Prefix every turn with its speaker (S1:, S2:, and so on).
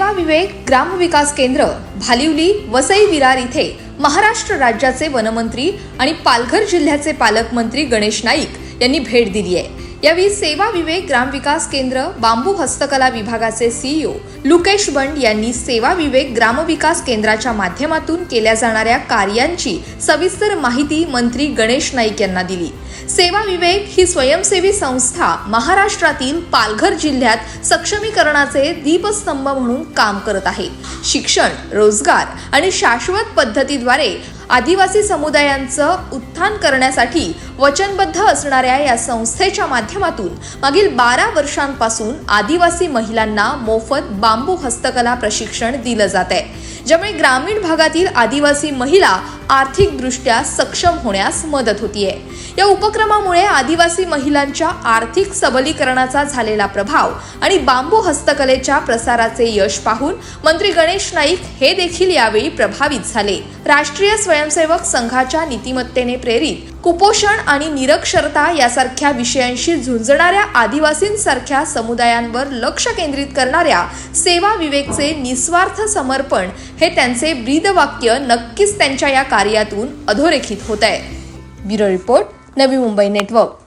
S1: सेवा विवेक ग्रामविकास केंद्र भालिवली वसई विरार इथे महाराष्ट्र राज्याचे वनमंत्री आणि पालघर जिल्ह्याचे पालकमंत्री गणेश नाईक यांनी भेट दिली आहे। यावेळी सेवा विवेक ग्रामविकास केंद्र बांबू हस्तकला विभागाचे सीईओ लुकेश बंड यांनी सेवा विवेक ग्रामविकास केंद्राच्या माध्यमातून केल्या जाणाऱ्या कार्यांची सविस्तर माहिती मंत्री गणेश नाईक यांना दिली। सेवा विवेक ही स्वयंसेवी संस्था महाराष्ट्रातील पालघर जिल्ह्यात सक्षमीकरणाचे दीपस्तंभ म्हणून काम करत आहे। शिक्षण, रोजगार आणि शाश्वत पद्धतीद्वारे आदिवासी समुदायांचं उत्थान करण्यासाठी वचनबद्ध असणाऱ्या या संस्थेच्या माध्यमातून मागील 12 वर्षांपासून आदिवासी महिलांना मोफत बांबू हस्तकला प्रशिक्षण दिलं जात आहे, ज्यामुळे ग्रामीण भागातील आदिवासी महिला आर्थिकदृष्ट्या सक्षम होण्यास मदत होतीये। या उपक्रमामुळे आदिवासी महिलांच्या आर्थिक सबलीकरणाचा झालेला प्रभाव आणि बांबू हस्तकलेच्या प्रसाराचे यश पाहून मंत्री गणेश नाईक हे देखील यावेळी प्रभावित झाले। राष्ट्रीय स्वयंसेवक संघाच्या नीतिमत्तेने प्रेरित कुपोषण आणि निरक्षरता यासारख्या विषयांशी झुंजणाऱ्या आदिवासींसारख्या समुदायांवर लक्ष केंद्रित करणाऱ्या सेवा विवेकचे निस्वार्थ समर्पण हे त्यांचे ब्रीदवाक्य नक्कीच त्यांच्या या कार्यातून अधोरेखित होत आहे। Bureau report, Navi Mumbai network.